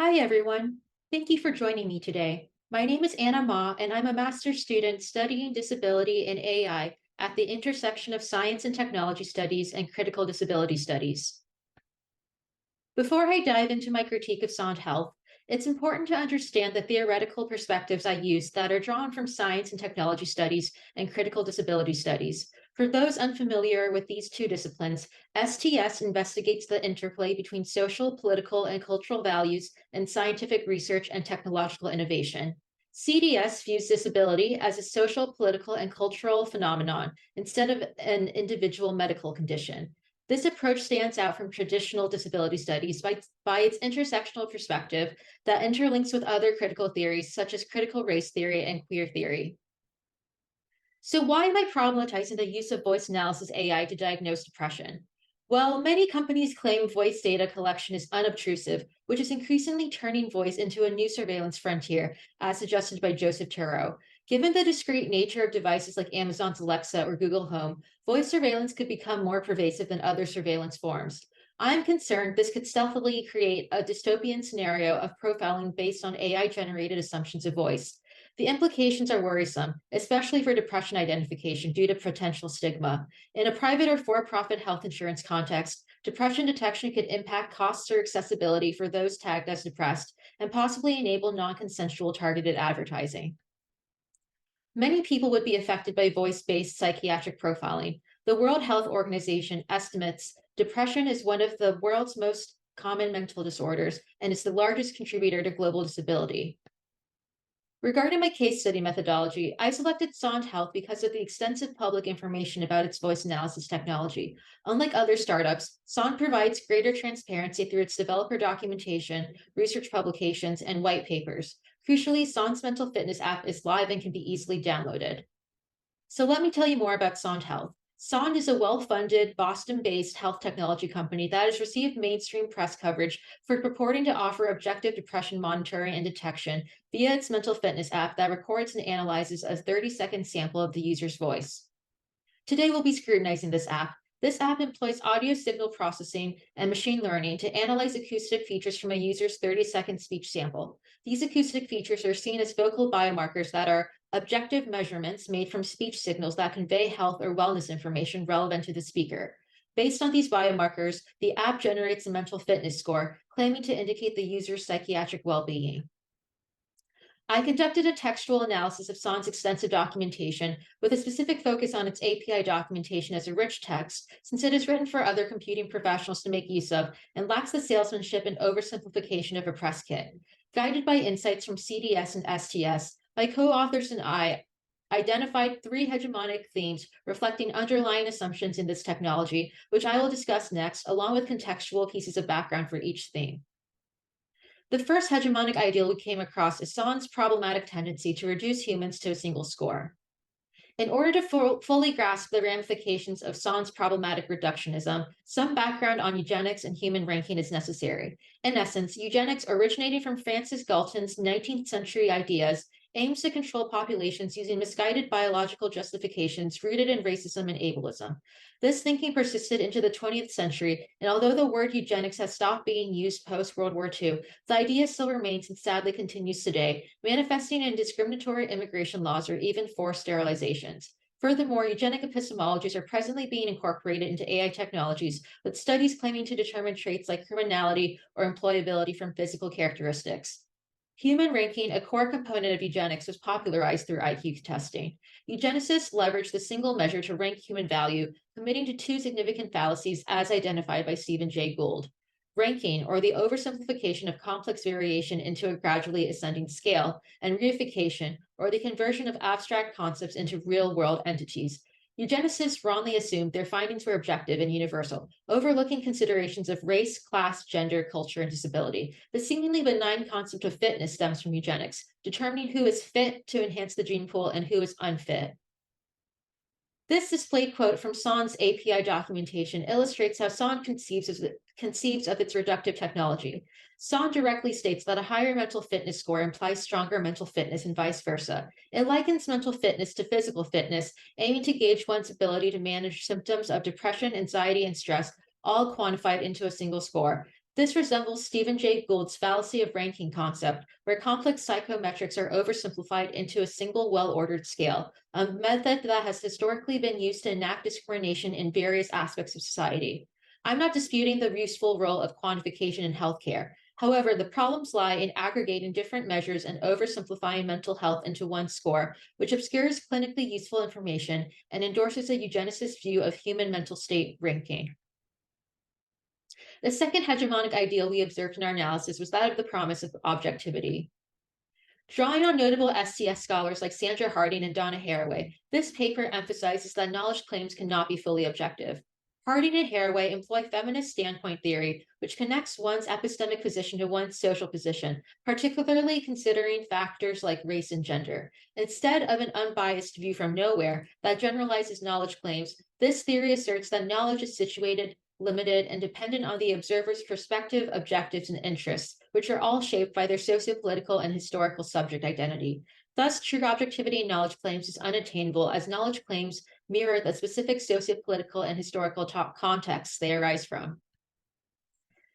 Hi, everyone. Thank you for joining me today. My name is Anna Ma, and I'm a master's student studying disability in AI at the intersection of science and technology studies and critical disability studies. Before I dive into my critique of Sonde Health, it's important to understand the theoretical perspectives I use that are drawn from science and technology studies and critical disability studies. For those unfamiliar with these two disciplines, STS investigates the interplay between social, political, and cultural values and scientific research and technological innovation. CDS views disability as a social, political, and cultural phenomenon instead of an individual medical condition. This approach stands out from traditional disability studies by its intersectional perspective that interlinks with other critical theories such as critical race theory and queer theory. So, why am I problematizing the use of voice analysis AI to diagnose depression? Well, many companies claim voice data collection is unobtrusive, which is increasingly turning voice into a new surveillance frontier, as suggested by Joseph Turow. Given the discrete nature of devices like Amazon's Alexa or Google Home, voice surveillance could become more pervasive than other surveillance forms. I'm concerned this could stealthily create a dystopian scenario of profiling based on AI generated assumptions of voice. The implications are worrisome, especially for depression identification due to potential stigma. In a private or for profit health insurance context, depression detection could impact costs or accessibility for those tagged as depressed and possibly enable non consensual targeted advertising. Many people would be affected by voice based psychiatric profiling. The World Health Organization estimates depression is one of the world's most common mental disorders and is the largest contributor to global disability. Regarding my case study methodology, I selected Sonde Health because of the extensive public information about its voice analysis technology. Unlike other startups, Sonde provides greater transparency through its developer documentation, research publications, and white papers. Crucially, Sonde's mental fitness app is live and can be easily downloaded. So let me tell you more about Sonde Health. Sonde is a well-funded, Boston-based health technology company that has received mainstream press coverage for purporting to offer objective depression monitoring and detection via its mental fitness app that records and analyzes a 30-second sample of the user's voice. Today, we'll be scrutinizing this app. This app employs audio signal processing and machine learning to analyze acoustic features from a user's 30-second speech sample. These acoustic features are seen as vocal biomarkers that are objective measurements made from speech signals that convey health or wellness information relevant to the speaker. Based on these biomarkers, the app generates a mental fitness score, claiming to indicate the user's psychiatric well being. I conducted a textual analysis of Sonde's extensive documentation with a specific focus on its API documentation as a rich text, since it is written for other computing professionals to make use of and lacks the salesmanship and oversimplification of a press kit. Guided by insights from CDS and STS, my co-authors and I identified three hegemonic themes reflecting underlying assumptions in this technology, which I will discuss next, along with contextual pieces of background for each theme. The first hegemonic ideal we came across is Sonde's problematic tendency to reduce humans to a single score. In order to fully grasp the ramifications of Sonde's problematic reductionism, some background on eugenics and human ranking is necessary. In essence, eugenics, originating from Francis Galton's 19th century ideas, aims to control populations using misguided biological justifications rooted in racism and ableism. This thinking persisted into the 20th century, and although the word eugenics has stopped being used post World War II, the idea still remains and sadly continues today, manifesting in discriminatory immigration laws or even forced sterilizations. Furthermore, eugenic epistemologies are presently being incorporated into AI technologies, with studies claiming to determine traits like criminality or employability from physical characteristics. Human ranking, a core component of eugenics, was popularized through IQ testing. Eugenicists leveraged the single measure to rank human value, committing to two significant fallacies as identified by Stephen Jay Gould. Ranking, or the oversimplification of complex variation into a gradually ascending scale, and reification, or the conversion of abstract concepts into real world entities. Eugenicists wrongly assumed their findings were objective and universal, overlooking considerations of race, class, gender, culture, and disability. The seemingly benign concept of fitness stems from eugenics, determining who is fit to enhance the gene pool and who is unfit. This displayed quote from Sonde's API documentation illustrates how Sonde conceives of its reductive technology. Sonde directly states that a higher mental fitness score implies stronger mental fitness and vice versa. It likens mental fitness to physical fitness, aiming to gauge one's ability to manage symptoms of depression, anxiety, and stress, all quantified into a single score. This resembles Stephen Jay Gould's fallacy of ranking concept, where complex psychometrics are oversimplified into a single well-ordered scale, a method that has historically been used to enact discrimination in various aspects of society. I'm not disputing the useful role of quantification in healthcare. However, the problems lie in aggregating different measures and oversimplifying mental health into one score, which obscures clinically useful information and endorses a eugenicist view of human mental state ranking. The second hegemonic ideal we observed in our analysis was that of the promise of objectivity. Drawing on notable STS scholars like Sandra Harding and Donna Haraway, this paper emphasizes that knowledge claims cannot be fully objective. Harding and Haraway employ feminist standpoint theory, which connects one's epistemic position to one's social position, particularly considering factors like race and gender. Instead of an unbiased view from nowhere that generalizes knowledge claims, this theory asserts that knowledge is situated, limited, and dependent on the observer's perspective, objectives, and interests, which are all shaped by their sociopolitical and historical subject identity. Thus, true objectivity in knowledge claims is unattainable, as knowledge claims mirror the specific sociopolitical and historical contexts they arise from.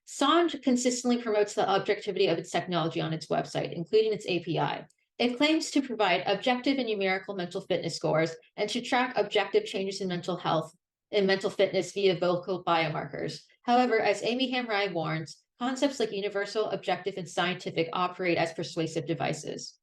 Sonde consistently promotes the objectivity of its technology on its website, including its API. It claims to provide objective and numerical mental fitness scores and to track objective changes in mental health and mental fitness via vocal biomarkers. However, as Amy Hamrai warns, concepts like universal, objective, and scientific operate as persuasive devices.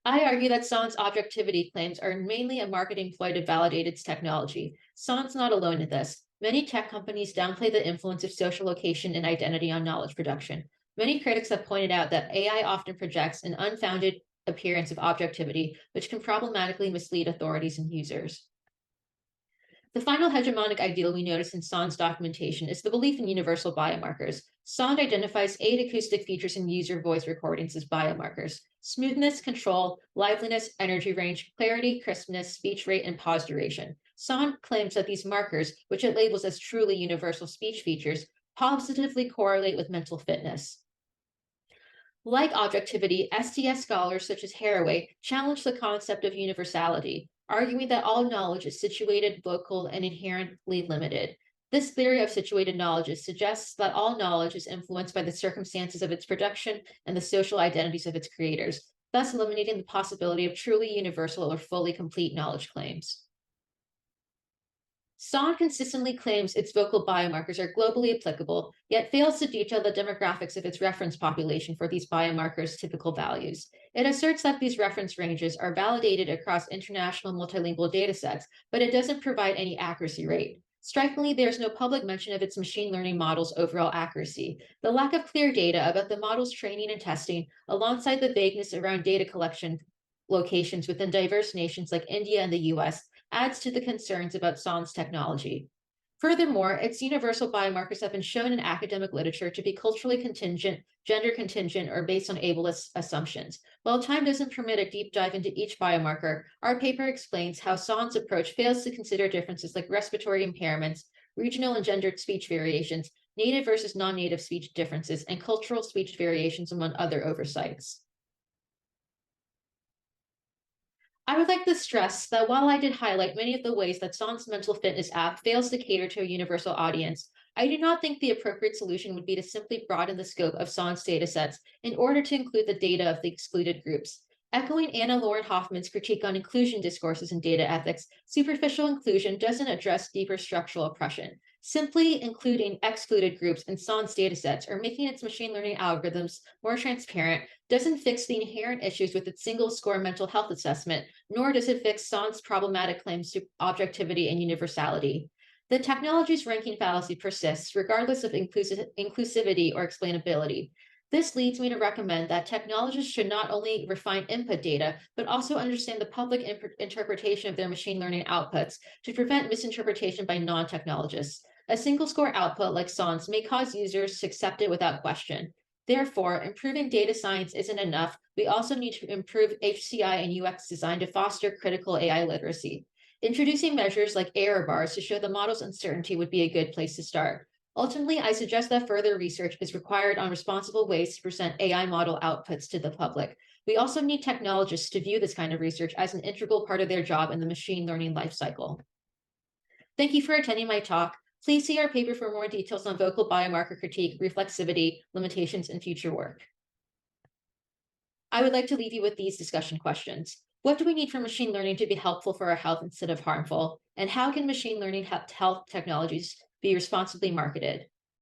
I argue that Sonde's objectivity claims are mainly a marketing ploy to validate its technology. Sonde's not alone in this. Many tech companies downplay the influence of social location and identity on knowledge production. Many critics have pointed out that AI often projects an unfounded appearance of objectivity, which can problematically mislead authorities and users. The final hegemonic ideal we notice in Sonde's documentation is the belief in universal biomarkers. Sonde identifies 8 acoustic features in user voice recordings as biomarkers: smoothness, control, liveliness, energy range, clarity, crispness, speech rate, and pause duration. Sonde claims that these markers, which it labels as truly universal speech features, positively correlate with mental fitness. Like objectivity, STS scholars such as Haraway challenge the concept of universality, arguing that all knowledge is situated, local, and inherently limited. This theory of situated knowledge suggests that all knowledge is influenced by the circumstances of its production and the social identities of its creators, thus eliminating the possibility of truly universal or fully complete knowledge claims. Sonde consistently claims its vocal biomarkers are globally applicable, yet fails to detail the demographics of its reference population for these biomarkers' typical values. It asserts that these reference ranges are validated across international multilingual datasets, but it doesn't provide any accuracy rate. Strikingly, there is no public mention of its machine learning model's overall accuracy. The lack of clear data about the model's training and testing, alongside the vagueness around data collection locations within diverse nations like India and the US, adds to the concerns about Sonde's technology. Furthermore, its universal biomarkers have been shown in academic literature to be culturally contingent, gender contingent, or based on ableist assumptions. While time doesn't permit a deep dive into each biomarker, our paper explains how Sonde's approach fails to consider differences like respiratory impairments, regional and gendered speech variations, native versus non-native speech differences, and cultural speech variations, among other oversights. I would like to stress that while I did highlight many of the ways that Sonde's mental fitness app fails to cater to a universal audience, I do not think the appropriate solution would be to simply broaden the scope of Sonde's datasets in order to include the data of the excluded groups. Echoing Anna Lauren Hoffman's critique on inclusion discourses in data ethics, superficial inclusion doesn't address deeper structural oppression. Simply including excluded groups in Sonde's datasets or making its machine learning algorithms more transparent doesn't fix the inherent issues with its single score mental health assessment, nor does it fix Sonde's problematic claims to objectivity and universality. The technology's ranking fallacy persists, regardless of inclusivity or explainability. This leads me to recommend that technologists should not only refine input data, but also understand the public interpretation of their machine learning outputs to prevent misinterpretation by non-technologists. A single score output like Sonde's may cause users to accept it without question. Therefore, improving data science isn't enough. We also need to improve HCI and UX design to foster critical AI literacy. Introducing measures like error bars to show the model's uncertainty would be a good place to start. Ultimately, I suggest that further research is required on responsible ways to present AI model outputs to the public. We also need technologists to view this kind of research as an integral part of their job in the machine learning lifecycle. Thank you for attending my talk. Please see our paper for more details on vocal biomarker critique, reflexivity, limitations, and future work. I would like to leave you with these discussion questions. What do we need for machine learning to be helpful for our health instead of harmful? And how can machine learning health technologies be responsibly marketed?